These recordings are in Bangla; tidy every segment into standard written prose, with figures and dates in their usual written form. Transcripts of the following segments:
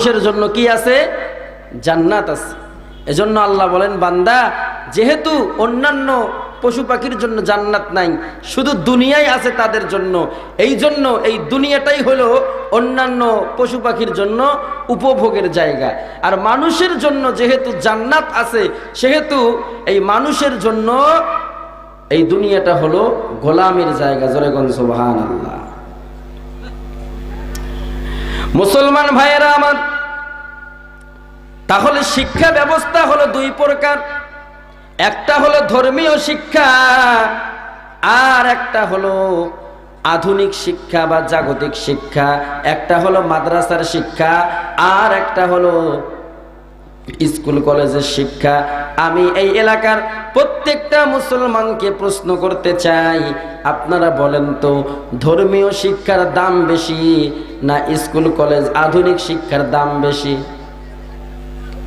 মানুষের জন্য কি আছে? জান্নাত আছে। এজন্য আল্লাহ বলেন, বান্দা যেহেতু অন্যান্য পশু পাখির জন্য জান্নাত নাই, শুধু দুনিয়াই আছে তাদের জন্য, এই জন্য এই দুনিয়াটাই হলো অন্যান্য পশু পাখির জন্য উপভোগের জায়গা। আর মানুষের জন্য যেহেতু জান্নাত আছে, সেহেতু এই মানুষের জন্য এই দুনিয়াটা হলো গোলামের জায়গা। জোরে কোন সুবহানাল্লাহ। মুসলমান ভাইয়েরা আমার, তাহলে শিক্ষা ব্যবস্থা হলো দুই প্রকার। একটা হলো ধর্মীয় শিক্ষা, আর একটা হলো আধুনিক শিক্ষা বা জাগতিক শিক্ষা। একটা হলো মাদ্রাসার শিক্ষা, আর একটা হলো স্কুল কলেজের শিক্ষা। আমি এই এলাকার প্রত্যেকটা মুসলমানকে প্রশ্ন করতে চাই, আপনারা বলেন তো, ধর্মীয় শিক্ষার দাম বেশি না স্কুল কলেজ আধুনিক শিক্ষার দাম বেশি?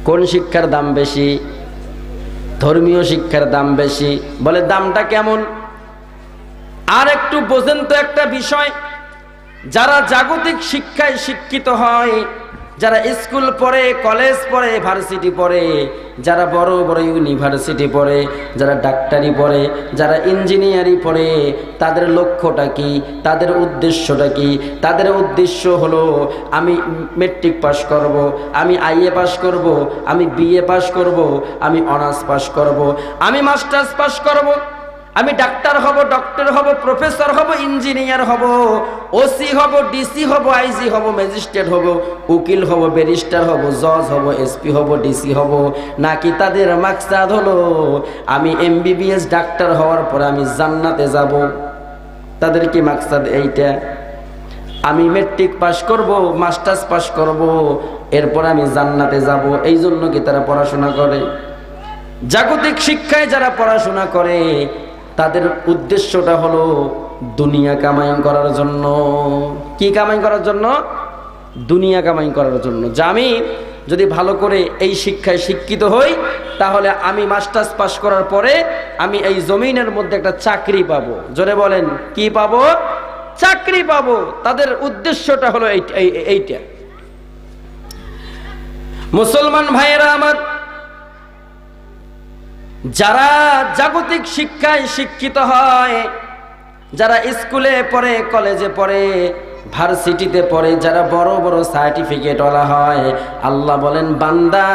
কোন শিক্ষার দাম বেশি? ধর্মীয় শিক্ষার দাম বেশি। বলে দামটা কেমন? আর একটু বোঝেন তো একটা বিষয়, যারা জাগতিক শিক্ষায় শিক্ষিত হয়, যারা স্কুল পড়ে, কলেজ পড়ে, ভার্সিটি পড়ে, যারা বড় বড় ইউনিভার্সিটি পড়ে, যারা ডাক্তারি পড়ে, যারা ইঞ্জিনিয়ারিং পড়ে, তাদের লক্ষ্যটা কি? তাদের উদ্দেশ্যটা কি? তাদের উদ্দেশ্য হলো আমি মেট্রিক পাস করব, আমি আইএ পাস করব, আমি বিএ পাস করব, আমি অনার্স পাস করব, আমি মাস্টার্স পাস করব, আমি ডাক্তার হব, ডক্টর হব, প্রফেসর হব, ইঞ্জিনিয়ার হব, ওসি হব, ডিসি হব, আইজি হব, ম্যাজিস্ট্রেট হব, উকিল হব, ব্যারিস্টার হব, জজ হব, এসপি হব, ডিসি হব। নাকি তাদের মাকসাদ হলো আমি এমবিবিএস ডাক্তার হওয়ার পরে আমি জান্নাতে যাব? তাদের কি মাকসাদ এইটা? আমি মেট্রিক পাস করব, মাস্টার্স পাস করব, এরপর আমি জান্নাতে যাব, এই জন্য কি তারা পড়াশোনা করে? জাগতিক শিক্ষায় যারা পড়াশোনা করে, তাদের উদ্দেশ্যটা হলো দুনিয়া কামাই করার জন্য। কি কামাই করার জন্য? দুনিয়া কামাই করার জন্য। যে আমি যদি ভালো করে এই শিক্ষায় শিক্ষিত হই, তাহলে আমি মাস্টার্স পাস করার পরে আমি এই জমিনের মধ্যে একটা চাকরি পাবো। জোরে বলেন, কি পাবো? চাকরি পাবো। তাদের উদ্দেশ্যটা হলো এইটা। মুসলমান ভাইয়েরা আমার, যারা জাগতিক শিক্ষায় শিক্ষিত হয়, যারা স্কুলে পড়ে, কলেজে পড়ে, ভার্সিটিতে পড়ে, যারা বড় বড় সার্টিফিকেট ওয়ালা হয়, আল্লাহ বলেন, বান্দা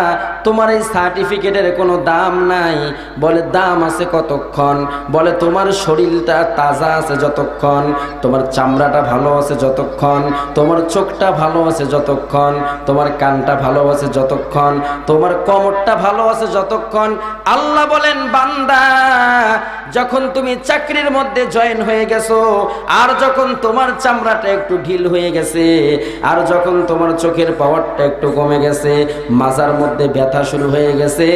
তোমার এই সার্টিফিকেটের কোনো দাম নাই। বলে দাম আছে কতক্ষণ? বলে তোমার শরীরটা তাজা আছে যতক্ষণ, তোমার চামড়াটা ভালো আছে যতক্ষণ, তোমার চোখটা ভালো আছে যতক্ষণ, তোমার কানটা ভালো আছে যতক্ষণ, তোমার কোমরটা ভালো আছে যতক্ষণ। আল্লাহ বলেন, বান্দা যখন তুমি চাকরির মধ্যে জয়েন হয়ে গেছো, আর যখন তোমার চামড়াটা একটু ঢিল হয়ে গেছে, আর যখন তোমার চোখের পাওয়ারটা একটু কমে গেছে, মাজার মধ্যে ব্যথা শুরু হয়ে গেছে,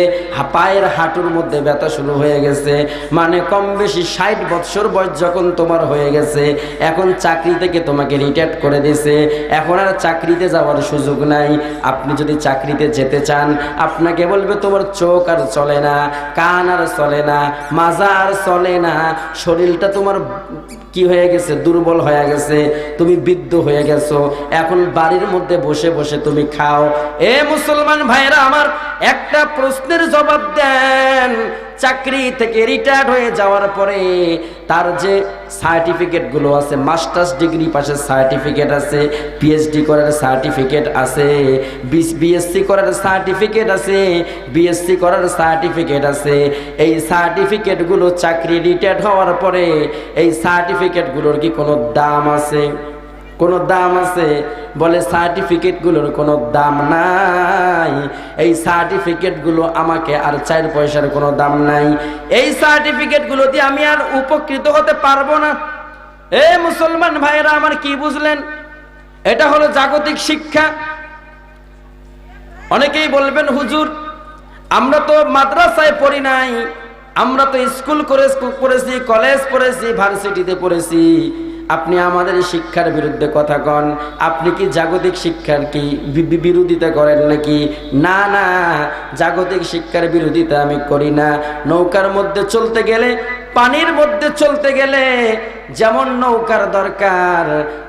পায়ের হাঁটুর মধ্যে ব্যথা শুরু হয়ে গেছে, মানে কম বেশি 60 বছর বয়স যখন তোমার হয়ে গেছে, এখন চাকরি থেকে তোমাকে রিটায়ার করে দিয়েছে, এখন আর চাকরিতে যাওয়ার সুযোগ নাই। আপনি যদি চাকরিতে যেতে চান, আপনাকে বলবে তোমার চোখ আর চলে না, কান আর চলে না, মাজা আর চলে না, শরীরটা তোমার কি হয়ে গেছে? দুর্বল হয়ে গেছে, তুমি বৃদ্ধ হয়ে গেছো, এখন বাড়ির মধ্যে বসে বসে তুমি খাও। এ মুসলমান ভাইরা আমার, একটা প্রশ্নের জবাব দেন। চাকরি থেকে রিটায়ার্ড হয়ে যাওয়ার পরে তার যে সার্টিফিকেটগুলো আছে, মাস্টার্স ডিগ্রি পাশের সার্টিফিকেট আছে, পিএইচডি করার সার্টিফিকেট আছে, বিএসসি করার সার্টিফিকেট আছে, বিএসসি করার সার্টিফিকেট আছে, এই সার্টিফিকেটগুলো চাকরি রিটায়ার্ড হওয়ার পরে এই সার্টিফিকেটগুলোর কি কোনো দাম আছে? কোনো দাম আছে? বলে সার্টিফিকেটগুলোর কোনো দাম নাই। এই সার্টিফিকেটগুলো আমাকে আর 4 পয়সার কোনো দাম নাই। এই সার্টিফিকেটগুলো দিয়ে আমি আর উপকৃত হতে পারবো না। এ মুসলমান ভাইয়েরা আমার, কি বুঝলেন? এটা হলো জাগতিক শিক্ষা। অনেকেই বলবেন, হুজুর আমরা তো মাদ্রাসায় পড়ি নাই, আমরা তো স্কুল পড়েছি, কলেজ পড়েছি, ভার্সিটিতে পড়েছি, আপনি আমাদের শিক্ষার বিরুদ্ধে কথা কন। আপনি কি জাগতিক শিক্ষার কি বিরোধিতা করেন নাকি? না না, জাগতিক শিক্ষার বিরোধিতা আমি করি না। নৌকার মধ্যে চলতে গেলে পানির মধ্যে চলতে গেলে যেমন নৌকার দরকার,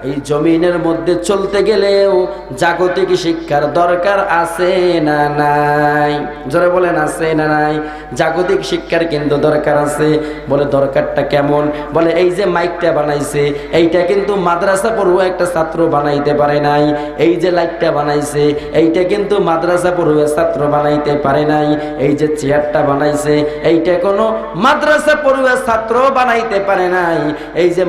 এই জমিনের মধ্যে চলতে গেলেও জাগতিক শিক্ষার দরকার আছে না নাই? জোরে বলেন আছে না নাই? জাগতিক শিক্ষার কিন্তু দরকার আছে। বলে দরকারটা কেমন? বলে এই যে মাইকটা বানাইছে এইটা কিন্তু মাদ্রাসা পড়ুয়া একটা ছাত্র বানাইতে পারে নাই। এই যে লাইটটা বানাইছে এইটা কিন্তু মাদ্রাসা পড়ুয়া ছাত্র বানাইতে পারে নাই। এই যে চেয়ারটা বানাইছে এইটা কোনো মাদ্রাসা পড়ুয়া ছাত্র বানাইতে পারে নাই। এই যে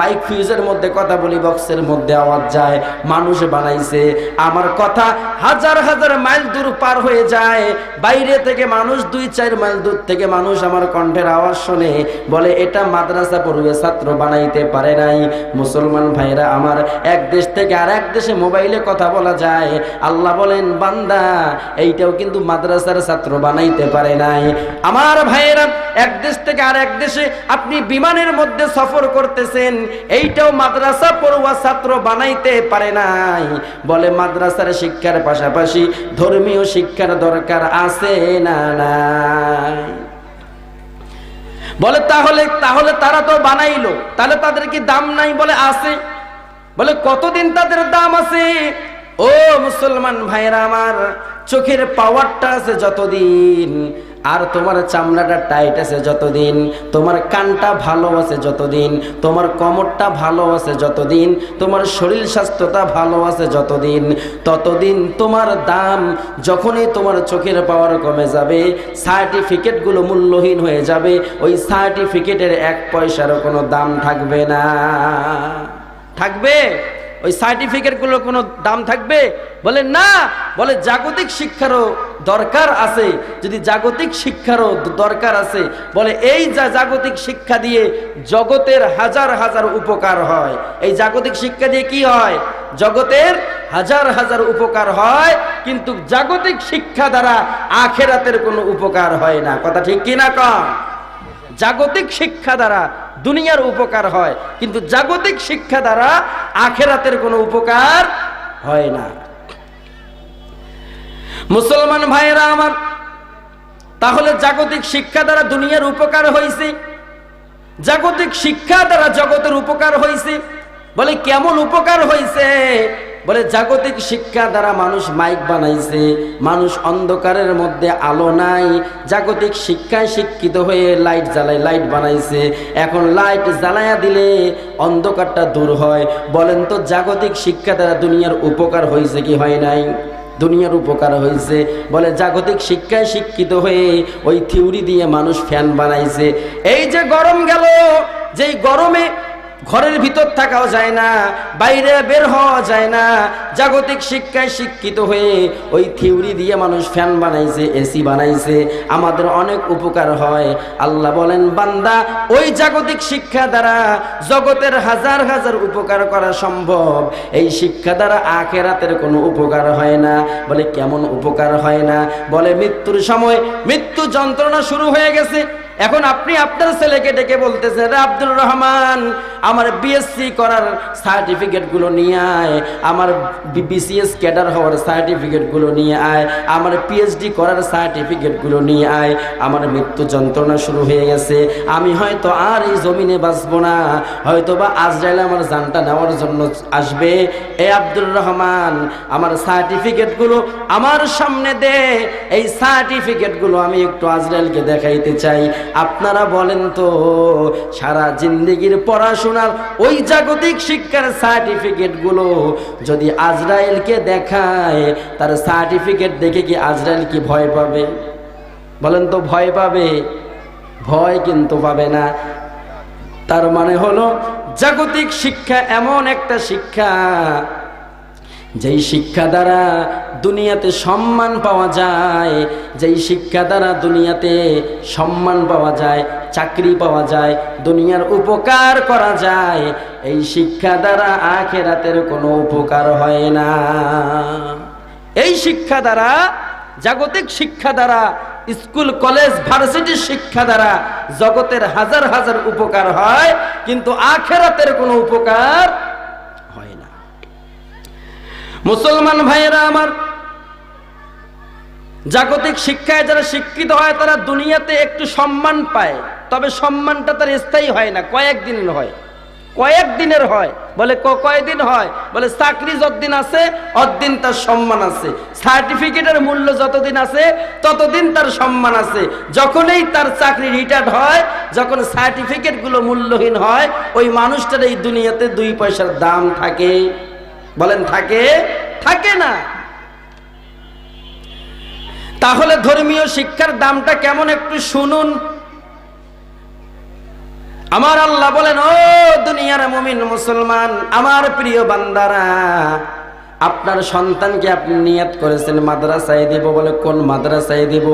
মাইক ফিউজের মধ্যে কথা বলি, বক্সের মধ্যে আওয়াজ যায়, মানুষ বানাইছে। আমার কথা হাজার হাজার মাইল দূর পার হয়ে যায়, বাইরে থেকে মানুষ 2-4 মাইল দূর থেকে মানুষ আমার কণ্ঠের আওয়াজ শুনে, বলে এটা মাদ্রাসা পড়ুয়া ছাত্র বানাইতে পারে নাই। মুসলমান ভাইরা আমার, এক দেশ থেকে আর এক দেশে মোবাইলে কথা বলা যায়। আল্লাহ বলেন বান্দা এইটাও কিন্তু মাদ্রাসার ছাত্র বানাইতে পারে নাই। আমার ভাইয়েরা, এক দেশ থেকে আর এক দেশে আপনি বিমানের মধ্যে সফর করতেছেন, এইটাও মাদ্রাসা পড়ুয়া ছাত্র বানাইতে পারে নাই। বলে মাদ্রাসার শিক্ষার পাশাপাশি ধর্মীয় শিক্ষার দরকার আছে না নাই? বলে তাহলে তারা তো বানাইলো, তাহলে তাদের কি দাম নাই? বলে আছে। বলে কতদিন তাদের দাম আছে? ও মুসলমান ভাইরা আমার, চোখের পাওয়ারটা আছে যতদিন, আর তোমার চামড়াটা টাইট আছে যতদিন, তোমার কানটা ভালো আছে যতদিন, তোমার কোমরটা ভালো আছে যতদিন, তোমার শরীর স্বাস্থ্যটা ভালো আছে যতদিন, ততদিন তোমার দাম। যখনই তোমার চোখের পাওয়ার কমে যাবে, সার্টিফিকেটগুলো মূল্যহীন হয়ে যাবে, ওই সার্টিফিকেটের 1 পয়সারও কোনো দাম থাকবে না। থাকবে? ওই সার্টিফিকেটগুলোর কোনো দাম থাকবে? বলে না। বলে জাগতিক শিক্ষারও দরকার আছে। যদি জাগতিক শিক্ষারও দরকার আছে, বলে এই জাগতিক শিক্ষা দিয়ে জগতের হাজার হাজার উপকার হয়। এই জাগতিক শিক্ষা দিয়ে কি হয়? জগতের হাজার হাজার উপকার হয়, কিন্তু জাগতিক শিক্ষা দ্বারা আখিরাতের কোনো উপকার হয় না। কথা ঠিক কি না কন? জাগতিক শিক্ষা দ্বারা দুনিয়ার উপকার হয়, কিন্তু জাগতিক শিক্ষা দ্বারা আখিরাতের কোনো উপকার হয় না। মুসলমান ভাইয়েরা আমার, তাহলে জাগতিক শিক্ষা দ্বারা দুনিয়ার উপকার হয়েছে, জাগতিক শিক্ষা দ্বারা জগতের উপকার হয়েছে। বলে কেমন উপকার হয়েছে? বলে জাগতিক শিক্ষা দ্বারা মানুষ মাইক বানাইছে, মানুষ অন্ধকারের মধ্যে আলো নাই, জাগতিক শিক্ষায় শিক্ষিত হয়ে লাইট জ্বালায়, লাইট বানাইছে। এখন লাইট জ্বালায়া দিলে অন্ধকারটা দূর হয়। বলেন তো জাগতিক শিক্ষা দ্বারা দুনিয়ার উপকার হয়েছে কি হয় নাই? দুনিয়ার উপকার হয়েছে। বলে জাগতিক শিক্ষায় শিক্ষিত হয়ে ওই থিওরি দিয়ে মানুষ ফ্যান বানাইছে। এই যে গরম গেল, যেই গরমে ঘরের ভিতর থাকাও যায় না, বাইরে বের হওয়া যায় না, জাগতিক শিক্ষায় শিক্ষিত হয়ে ওই থিওরি দিয়ে মানুষ ফ্যান বানাইছে, এসি বানাইছে, আমাদের অনেক উপকার হয়। আল্লাহ বলেন বান্দা, ওই জাগতিক শিক্ষা দ্বারা জগতের হাজার হাজার উপকার করা সম্ভব, এই শিক্ষা দ্বারা আখিরাতের কোনো উপকার হয় না। বলে কেমন উপকার হয় না? বলে মৃত্যুর সময় মৃত্যু যন্ত্রণা শুরু হয়ে গেছে, এখন আপনি আপনার ছেলেকে ডেকে বলতেছেন, রে আব্দুর রহমান, আমার বিএসসি করার সার্টিফিকেটগুলো নিয়ে আয়, আমার বিসিএস ক্যাডার হওয়ার সার্টিফিকেটগুলো নিয়ে আয়, আমার পিএইচডি করার সার্টিফিকেটগুলো নিয়ে আয়। আমার মৃত্যু যন্ত্রণা শুরু হয়ে গেছে, আমি হয়তো আর এই জমিনে বাঁচবো না, হয়তো বা আজরাইল আমার জানটা নেওয়ার জন্য আসবে। এ আব্দুর রহমান, আমার সার্টিফিকেটগুলো আমার সামনে দে, এই সার্টিফিকেটগুলো আমি একটু আজরাইলকে দেখাইতে চাই। আপনারা বলেন তো, সারা জিন্দেগির পড়াশোনার ওই জাগতিক শিক্ষার সার্টিফিকেটগুলো যদি আজরাইলকে দেখায়, তার সার্টিফিকেট দেখে কি আজরাইল কি ভয় পাবে? বলেন তো ভয় পাবে? ভয় কিন্তু পাবে না। তার মানে হলো জাগতিক শিক্ষা এমন একটা শিক্ষা, যেই শিক্ষা দ্বারা দুনিয়াতে সম্মান পাওয়া যায়, যেই শিক্ষা দ্বারা দুনিয়াতে সম্মান পাওয়া যায়, চাকরি পাওয়া যায়, দুনিয়ার উপকার করা যায়, এই শিক্ষা দ্বারা আখিরাতের কোনো উপকার হয় না। এই শিক্ষা দ্বারা, জাগতিক শিক্ষা দ্বারা, স্কুল কলেজ ভার্সিটির শিক্ষা দ্বারা জগতের হাজার হাজার উপকার হয়, কিন্তু আখিরাতের কোনো উপকার হয় না। মুসলমান ভাইয়েরা আমার, জাগতিক শিক্ষায় যারা শিক্ষিত হয় তারা দুনিয়াতে একটু সম্মান পায়, তবে সম্মানটা তার স্থায়ী হয় না, কয়েকদিনের হয়, কয়েকদিনের হয়। বলে কয়দিন হয়? বলে চাকরি যতদিন আছে অতদিন তার সম্মান আছে, সার্টিফিকেটের মূল্য যতদিন আছে ততদিন তার সম্মান আছে। যখনই তার চাকরি রিটায়ার্ড হয়, যখন সার্টিফিকেটগুলো মূল্যহীন হয়, ওই মানুষটার এই দুনিয়াতে 2 পয়সার দাম থাকে? বলেন থাকে? থাকে না। তাহলে ধর্মীয় শিক্ষার দামটা কেমন একটু শুনুন। আমার আল্লাহ বলেন, ও দুনিয়ার মুমিন মুসলমান, আমার প্রিয় বান্দারা, আপনার সন্তানকে আপনি নিয়ত করেছেন মাদ্রাসায় দিব। বলে কোন মাদ্রাসায় দিব?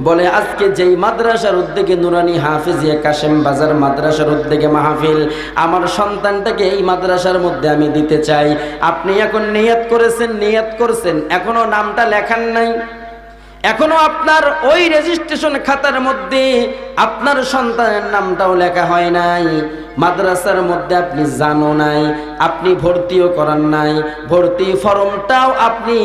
বলে আজকে যেই মাদ্রাসার উদ্যোগে নুরানি হাফিজিয়া কাশেম বাজার মাদ্রাসার উদ্যোগে মাহফিল, আমার সন্তানটাকে এই মাদ্রাসার মধ্যে আমি দিতে চাই। আপনি এখন নিয়ত করেছেন, নিয়ত করছেন, এখনো নামটা লেখান নাই, এখনো আপনার ওই রেজিস্ট্রেশন খাতার মধ্যে আপনার সন্তানের নামটাও লেখা হয় নাই, মাদ্রাসার মধ্যে আপনি জানো নাই, আপনি ভর্তিও করান নাই, ভর্তি ফর্মটাও আপনি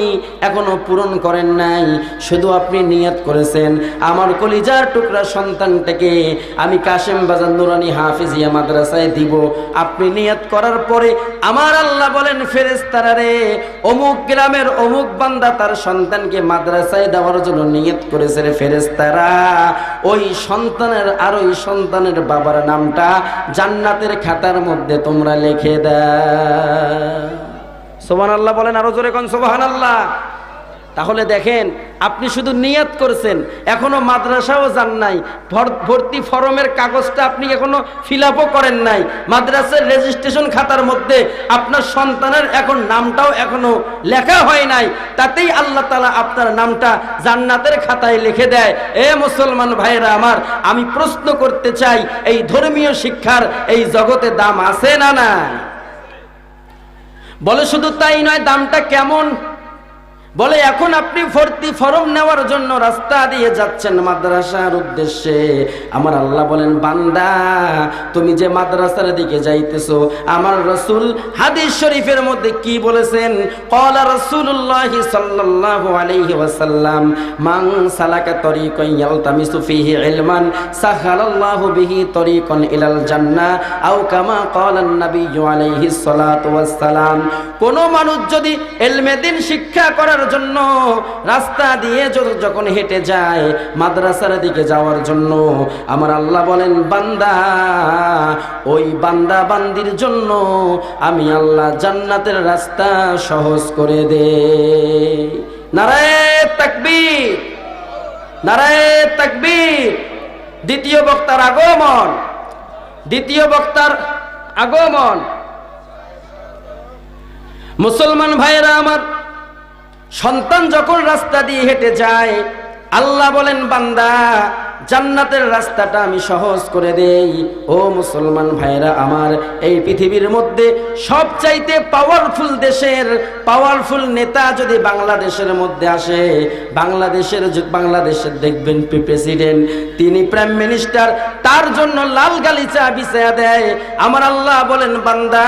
এখনো পূরণ করেন নাই। শুধু আপনি নিয়ত করেছেন আমার কলিজার টুকরা সন্তানটাকে আমি কাশেম বাজার নুরানি হাফিজিয়া মাদ্রাসায় দিব। আপনি নিয়ত করার পরে আমার আল্লাহ বলেন, ফেরেশতারা রে, অমুক গ্রামের অমুক বান্দা তার সন্তানকে মাদ্রাসায় দেওয়ার জন্য নিয়ত করেছে রে ফেরেশতারা, ওই সন্তানের আর ওই সন্তানের বাবার নামটা জান্নাতের খাতার মধ্যে তোমরা লিখে দাও। সুবহানাল্লাহ বলেন, আরো জোরে কোন সুবহানাল্লাহ। তাহলে দেখেন, আপনি শুধু নিয়ত করছেন, এখনো মাদ্রাসাও যান নাই, ভর্তি ফর্মের কাগজটা আপনি এখনো ফিল আপও করেন নাই, মাদ্রাসার রেজিস্ট্রেশন খাতার মধ্যে আপনার সন্তানের এখন নামটাও এখনো লেখা হয় নাই, তাতেই আল্লাহ তাআলা আপনার নামটা জান্নাতের খাতায় লিখে দেয়। এ মুসলমান ভাইরা আমার, আমি প্রশ্ন করতে চাই, এই ধর্মীয় শিক্ষার এই জগতে দাম আছে না নাই? বলে শুধু তাই নয়, দামটা কেমন? বলে এখন আপনি ভর্তি ফর্ম নেওয়ার জন্য রাস্তা দিয়ে যাচ্ছেন মাদ্রাসার উদ্দেশ্যে। আমার আল্লাহ বলেন, বান্দা তুমি যে মাদ্রাসার দিকে যাইতেছো, আমার রাসূল হাদিস শরীফের মধ্যে কি বলেছেন? ক্বালা রাসূলুল্লাহি সাল্লাল্লাহু আলাইহি ওয়াসাল্লাম, মান সালাকা তরিকান ইয়ালতামিসু ফীহি ইলমান সাহালাল্লাহু বিহি তরিকান ইলাল জান্নাহ আও কামা ক্বালা an-নাবিয়্যু আলাইহিস সালাতু ওয়াস সালাম। কোন মানুষ যদি ইলমে দ্বীন শিক্ষা করার জন্য রাস্তা দিয়ে যখন হেঁটে যায় মাদ্রাসার দিকে যাওয়ার জন্য, আমার আল্লাহ বলেন, বান্দা ওই বান্দা বান্দির জন্য আমি আল্লাহ জান্নাতের রাস্তা সহজ করে দেই। নারায়ে তাকবীর, নারায়ে তাকবীর। দ্বিতীয় বক্তার আগমন, দ্বিতীয় বক্তার আগমন। মুসলমান ভাইয়েরা আমার, সন্তান যখন রাস্তা দিয়ে হেঁটে যায়, আল্লাহ বলেন, বান্দা জান্নাতের রাস্তাটা আমি সহজ করে দেই। ও মুসলমান ভাইরা আমার, এই পৃথিবীর মধ্যে সবচাইতে পাওয়ারফুল দেশের পাওয়ারফুল নেতা যদি বাংলাদেশের মধ্যে আসে, বাংলাদেশের দেখবেন প্রেসিডেন্ট, তিনি প্রাইম মিনিস্টার, তার জন্য লাল গালিচা বিছায়া দেয়। আমার আল্লাহ বলেন, বান্দা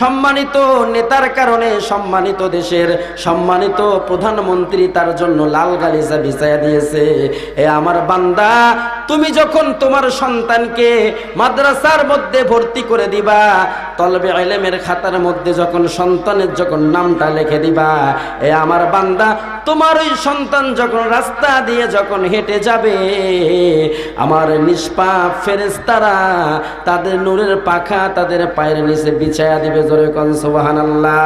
সম্মানিত নেতার কারণে সম্মানিত দেশের সম্মানিত প্রধানমন্ত্রী তার জন্য লাল গালিচা বিছায়া দিয়েছে। এ আমার বান্দা, তুমি যখন তোমার সন্তানকে মাদ্রাসার মধ্যে ভর্তি করে দিবা, তলবে ইলমের খাতার মধ্যে যখন সন্তানের যখন নামটা লিখে দিবা, এ আমার বান্দা, তোমার ওই সন্তান যখন রাস্তা দিয়ে যখন হেঁটে যাবে, আমার নিষ্পাপ ফেরেশতারা তাদের নূরের পাখা তাদের পায়ের নিচে বিছায়া দিবে। জোরে কোন সুবহানাল্লাহ।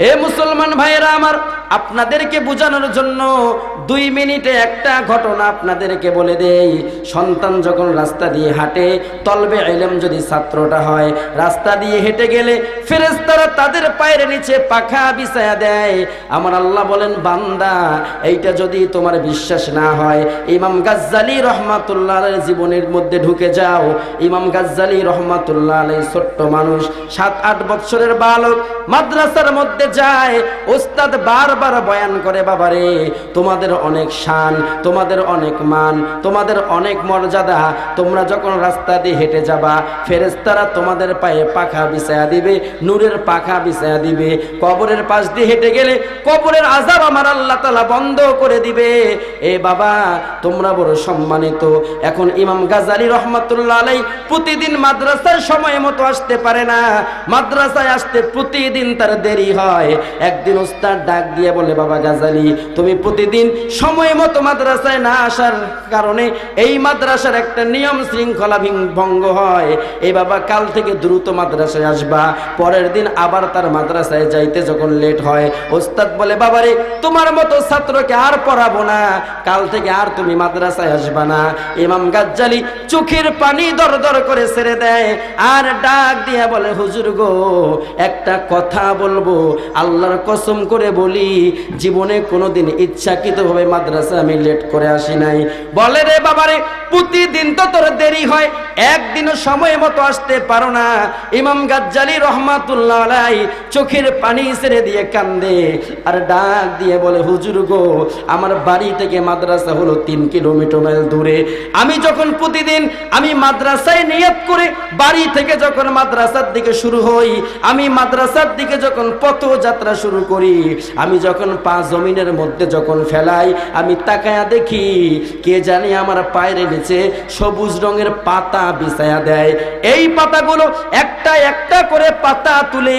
এ মুসলমান ভাইয়েরা আমার, আপনাদেরকে বোঝানোর জন্য 2 মিনিটে একটা ঘটনা আপনাদেরকে বলে দেই। সন্তান যখন রাস্তা দিয়ে হাঁটে, তলবে ইলম যদি ছাত্রটা হয়, রাস্তা দিয়ে হেঁটে গেলে ফেরেশতারা তাদের পায়ের নিচে পাখা বিছায়া দেয়। আমার আল্লাহ বলেন, বান্দা এইটা যদি তোমার বিশ্বাস না হয়, ইমাম গাজ্জালী রহমাতুল্লাহ আলাইহির জীবনের মধ্যে ঢুকে যাও। ইমাম গাজ্জালী রহমাতুল্লাহ আলাইহি ছোট্ট মানুষ, 7-8 বছরের বালক, মাদ্রাসার মধ্যে যায়। ওস্তাদ বারবার বারবার বয়ান করে, বাবারে তোমাদের অনেক শান, তোমাদের অনেক মান, তোমাদের অনেক মর্যাদা। তোমরা যখন রাস্তা দিয়ে হেঁটে যাবা, ফেরেশতারা তোমাদের পায়ে পাখা বিছায়া দিবে, নূরের পাখা বিছায়া দিবে। কবরের পাশ দিয়ে হেঁটে গেলে কবরের আযাব আমার আল্লাহ তাআলা বন্ধ করে দিবে। এ বাবা, তোমরা বড় সম্মানিত। এখন ইমাম গাজ্জালী রহমাতুল্লাহ আলাইহি প্রতিদিন মাদ্রাসায় সময় মতো আসতে পারে না, মাদ্রাসায় আসতে প্রতিদিন তার দেরি হয়। একদিন ওস্তাদ ডাক দিয়ে বলে, বাবা গাজ্জালী, তুমি প্রতিদিন সময় মতো মাদ্রাসায় না আসার কারণে এই মাদ্রাসার একটা নিয়ম শৃঙ্খলা ভঙ্গ হয়। এই বাবা, কাল থেকে দ্রুত মাদ্রাসায় আসবা। পরের দিন আবার তার মাদ্রাসায় যাইতে যখন লেট হয়, ওস্তাদ বলে, বাবারে তোমার মতো ছাত্রকে আর পড়াবো না, কাল থেকে আর তুমি মাদ্রাসায় আসবা না। ইমাম গাজ্জালী চোখের পানি দর দর করে ছেড়ে দেয় আর ডাক দিয়া বলে, হুজুর গো, একটা কথা বলবো, আল্লাহর কসম করে বলি, জীবনে কোনোদিন ইচ্ছাকৃতভাবে মাদ্রাসা আমি লেট করে আসি নাই। বলে, রে বাবারে, প্রতিদিন তো তোর দেরি হয়, একদিনও সময় মতো আসতে পারো না। ইমাম গাজ্জালী রহমাতুল্লাহ আলাইহি চোখের পানি ছেড়ে দিয়ে কান্দে আর ডাক দিয়ে বলে, হুজুর গো, আমার বাড়ি থেকে মাদ্রাসা হলো 3 কিলোমিটার দূরে। আমি যখন প্রতিদিন আমি মাদ্রাসায় নিয়ত করে বাড়ি থেকে যখন মাদ্রাসার দিকে শুরু হই, আমি মাদ্রাসার দিকে যখন পথযাত্রা শুরু করি, আমি যখন পা জমিনের মধ্যে যখন ফেলাই, আমি তাকায়া দেখি কে জানি আমার পায়ের নিচে সবুজ রঙের পাতা বিছায়া দেয়। এই পাতাগুলো একটা একটা করে পাতা তুলে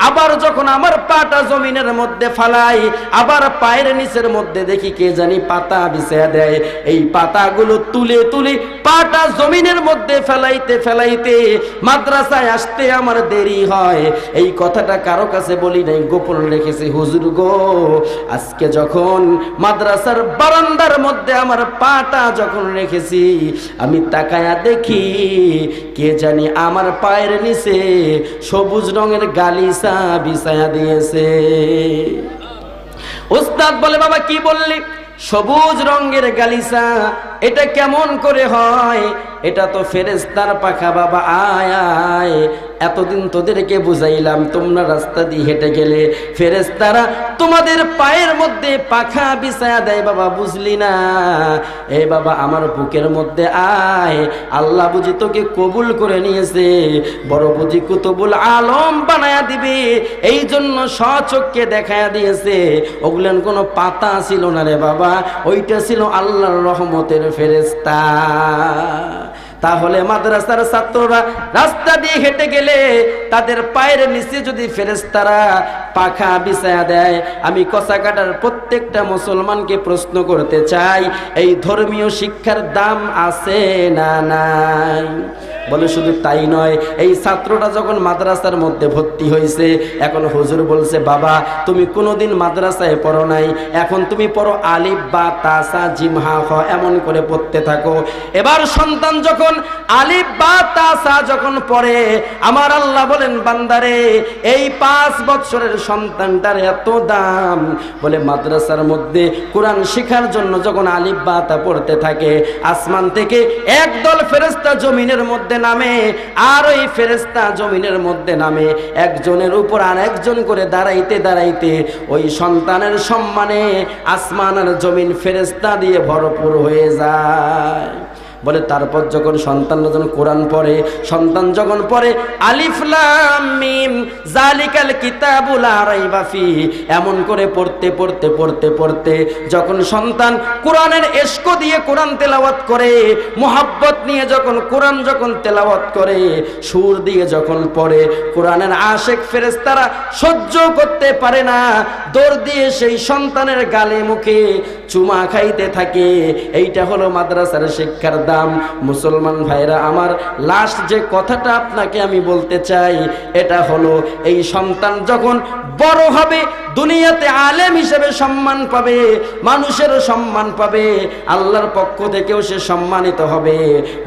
আবার যখন আমার পাটা জমিনের মধ্যে ফালাই, আবার পায়ের নিচের মধ্যে দেখি কে জানি পাতা বিছায়া দেয়। এই পাতাগুলো তুলে তুলে পাটা জমিনের মধ্যে ফেলাইতে ফেলাইতে মাদ্রাসায় আসতে আমার দেরি হয়। এই কথাটা কারো কাছে বলি নাই, গোপন রেখেছি। হুজুর গো, আজকে যখন মাদ্রাসার বারান্দার মধ্যে আমার পাটা যখন রেখেছি, আমি তাকায়া দেখি কে জানি আমার পায়ের নিচে সবুজ রঙের গালিচা বিছায়া দিয়েছে। ওস্তাদ বলে, বাবা কি বললি? সবুজ রঙের গালিচা, এটা কেমন করে হয়? এটা তো ফেরেশতার পাখা। বাবা আয় আয়, এতদিন তোদেরকে বুঝাইলাম, তোমরা রাস্তা দিয়ে হেঁটে গেলে ফেরেশতারা তোমাদের পায়ের মধ্যে পাখা বিছায়া দেয়। বাবা বুঝলি না? এ বাবা, আমার বুকের মধ্যে আয়, আল্লাহ বুঝি তোকে কবুল করে নিয়েছে, বড় বুঝি কুতুবুল আলম বানায়া দিবে, এই জন্য স্বচক্ষে দেখায়া দিয়েছে। ওগুলেন কোনো পাতা ছিল না রে বাবা, ওইটা ছিল আল্লাহর রহমতের ফেরেশতা। তাহলে মাদ্রাসার ছাত্ররা রাস্তা দিয়ে হেঁটে গেলে তাদের পায়ের নিচে যদি ফেরেশতারা পাখা বিছায়া দেয়, আমি কচাকাটার প্রত্যেকটা মুসলমানকে প্রশ্ন করতে চাই, এই ধর্মীয় শিক্ষার দাম আছে না নাই? বলে শুধু তাই নয়, এই ছাত্রটা যখন মাদ্রাসার মধ্যে ভর্তি হয়েছে, এখন হুজুর বলছে, বাবা তুমি কোনোদিন মাদ্রাসায় পড়ো নাই, এখন তুমি পড়ো আলিফ বা তাসা জিম হা খ, এমন করে পড়তে থাকো। এবার সন্তান যখন আলিফ বা তাসা যখন পড়ে, আমার আল্লাহ বলেন, বান্দারে, এই 5 বছরের সন্তানটার এত দাম। বলে মাদ্রাসার মধ্যে কোরআন শেখার জন্য যখন আলিফ বা তা পড়তে থাকে, আসমান থেকে একদল ফেরেশতা জমিনের মধ্যে নামে, আর ওই ফেরেশতা জমিনের মধ্যে নামে একজনের উপর আর একজন করে দাঁড়াইতে দাঁড়াইতে ওই সন্তানের সম্মানে আসমান আর জমিন ফেরেশতা দিয়ে ভরপুর হয়ে যায়। বলে তারপর যখন সন্তানরা যখন কোরআন পড়ে, সন্তান যখন পড়ে আলিফ লাম মিম জালিকাল কিতাবুল লা রাইবা ফি, এমন করে পড়তে পড়তে পড়তে পড়তে যখন সন্তান কোরআনের ইশক দিয়ে কোরআন তেলাওয়াত করে, মোহাব্বত নিয়ে যখন কোরআন যখন তেলাওয়াত করে, সুর দিয়ে যখন পড়ে, কোরআনের আশিক ফেরেশতারা সহ্য করতে পারে না, দৌড় দিয়ে সেই সন্তানের গালে মুখে চুমা খাইতে থাকে। এইটা হলো মাদ্রাসার শিক্ষার দাম। মুসলমান ভাইরা আমার, লাস্ট যে কথাটা আপনাকে আমি বলতে চাই, এটা হলো এই সন্তান যখন বড় হবে, দুনিয়াতে আলেম হিসেবে সম্মান পাবে, মানুষেরও সম্মান পাবে, আল্লাহর পক্ষ থেকেও সে সম্মানিত হবে।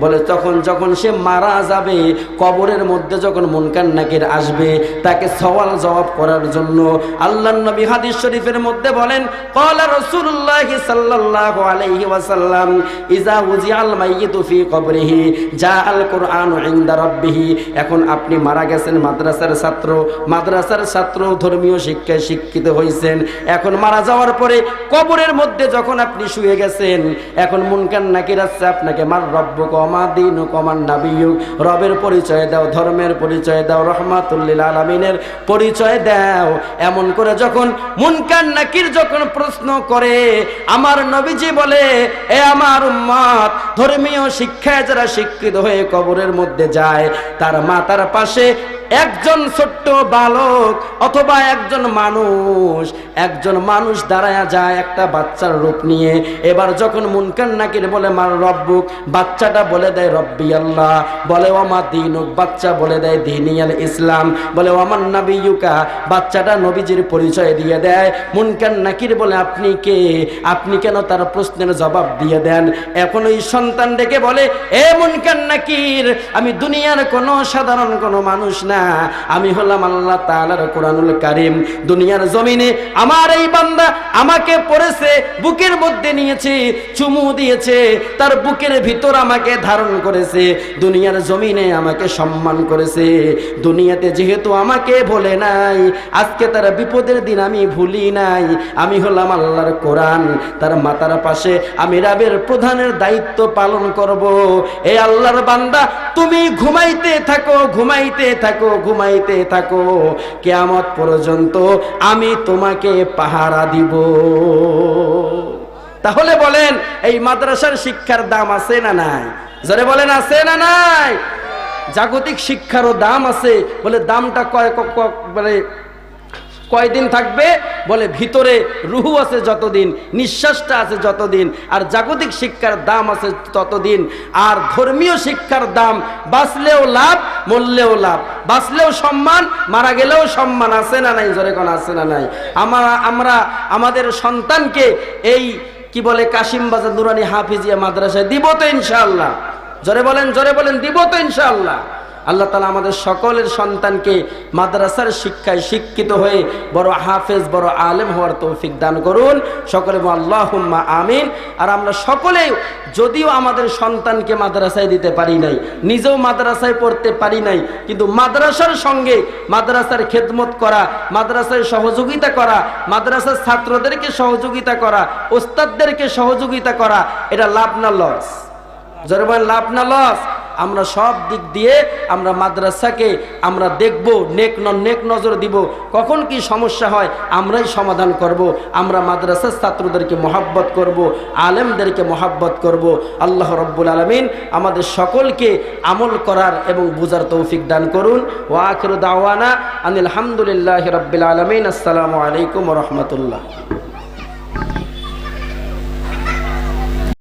বলে তখন যখন সে মারা যাবে, কবরের মধ্যে যখন মুনকার নাকির আসবে, তাকে সওয়াল জবাব করার জন্য আল্লাহর নবী হাদিস শরীফের মধ্যে বলেন, ক্বালা রাসূলুল্লাহ সাল্লাল্লাহু আলাইহি ওয়াসাল্লাম, ইযা উজিআল মাইয়িতু ফি কবরিহি জাআল কুরআনু ইনদা রাব্বিহি। এখন আপনি মারা গেছেন, মাদ্রাসার ছাত্র, মাদ্রাসার ছাত্র, ধর্মীয় শিক্ষায় শিক্ষিত হয়েছেন। এখন মারা যাওয়ার পরে কবরের মধ্যে যখন আপনি শুয়ে গেছেন, এখন মুনকার নাকির আছে আপনাকে, মার রব্বুকা ওয়া মা দীনুকা ওয়া মান নাবিয়্যুক, রবের পরিচয় দাও, ধর্মের পরিচয় দাও, রহমাতুল লিল আলামিনের পরিচয় দাও। এমন করে যখন মুনকার নাকির যখন প্রশ্ন করে, আমার নবীজি বলে, এ আমার উম্মত, ধর্মীয় শিক্ষায় যারা শিক্ষিত হয়ে কবরের মধ্যে যায়, তার মাথার পাশে একজন ছোট্ট বালক অথবা একজন মানুষ দাঁড়ায়া যায় একটা বাচ্চার রূপ নিয়ে। এবার যখন মুনকার নাকির বলে মার রব্বুক, বাচ্চাটা বলে দেয় রব্বি আল্লাহ, বলে ওমা দীনুক, বাচ্চা বলে দেয় দীনিয়াল ইসলাম, বলে ওমান নাবিয়্যুকা, বাচ্চাটা নবীজির পরিচয় দিয়ে দেয়। মুনকার নাকির বলে আপনি কে, আপনি কেন তার প্রশ্নের জবাব দিয়ে দেন? এখন ওই সন্তান ডেকে বলে, এ মুনকার নাকির, আমি দুনিয়ার কোনো সাধারণ কোনো মানুষ না, আমি হলাম আল্লাহ তাআলার কোরআনুল কারীম। দুনিয়ার জমিনে আমার এই বান্দা আমাকে পড়েছে, বুকের মধ্যে নিয়েছে, চুমু দিয়েছে, তার বুকের ভিতর আমাকে ধারণ করেছে, দুনিয়ার জমিনে আমাকে সম্মান করেছে। দুনিয়াতে যেহেতু আমাকে ভোলে নাই, আজকে তার বিপদের দিন আমি ভুলি নাই। আমি হলাম আল্লাহর কোরআন, তার মাথার পাশে আমি রাবের প্রধানের দায়িত্ব পালন করব। এই আল্লাহর বান্দা, তুমি ঘুমাইতে থাকো, ঘুমাইতে থাকো, ঘুমাইতে থাকো, কিয়ামত পর্যন্ত আমি তোমাকে পাহারা দিব। তাহলে বলেন, এই মাদ্রাসার শিক্ষার দাম আছে না নাই? জোরে বলেন, আছে না নাই? জাগতিক শিক্ষারও দাম আছে। বলে দামটা কয়দিন থাকবে? বলে ভিতরে রুহু আছে যতদিন, নিঃশ্বাসটা আছে যতদিন, আর জাগতিক শিক্ষার দাম আছে ততদিন। আর ধর্মীয় শিক্ষার দাম বাঁচলেও লাভ, মরলেও লাভ, বাঁচলেও সম্মান, মারা গেলেও সম্মান। আছে না নাই? জোরে কোন আছে না নাই? আমরা আমাদের সন্তানকে এই কি বলে কাশিমবাজার নুরানি হাফিজিয়া মাদ্রাসায় দিব তো ইনশাআল্লাহ? জোরে বলেন, জোরে বলেন, দিব তো ইনশাআল্লাহ? আল্লাহ তাআলা আমাদের সকলের সন্তানকে মাদ্রাসার শিক্ষায় শিক্ষিত হয়ে বড় হাফেজ, বড় আলেম হওয়ার তৌফিক দান করুন। সকলে আল্লাহুম্মা আমিন। আর আমরা সকলে যদিও আমাদের সন্তানকে মাদ্রাসায় দিতে পারি নাই, নিজেও মাদ্রাসায় পড়তে পারি নাই, কিন্তু মাদ্রাসার সঙ্গে মাদ্রাসার খেদমত করা, মাদ্রাসায় সহযোগিতা করা, মাদ্রাসার ছাত্রদেরকে সহযোগিতা করা, ওস্তাদদেরকে সহযোগিতা করা, এটা লাভ না লস? জোরে বলেন, লাভ না লস? আমরা সব দিক দিয়ে আমরা মাদ্রাসাকে আমরা দেখব, নেক নজর দিব। কখন কি সমস্যা হয় আমরাই সমাধান করব। আমরা মাদ্রাসার ছাত্রদেরকে মহাব্বত করব, আলেমদেরকে মহাব্বত করব। আল্লাহ রাব্বুল আলামিন আমাদের সকলকে আমল করার এবং বুঝার তৌফিক দান করুন। ওয়া আখিরু দাওয়ানা আনিল হামদুলিল্লাহি রাব্বিল আলামিন। আসসালামু আলাইকুম ওয়া রাহমাতুল্লাহ।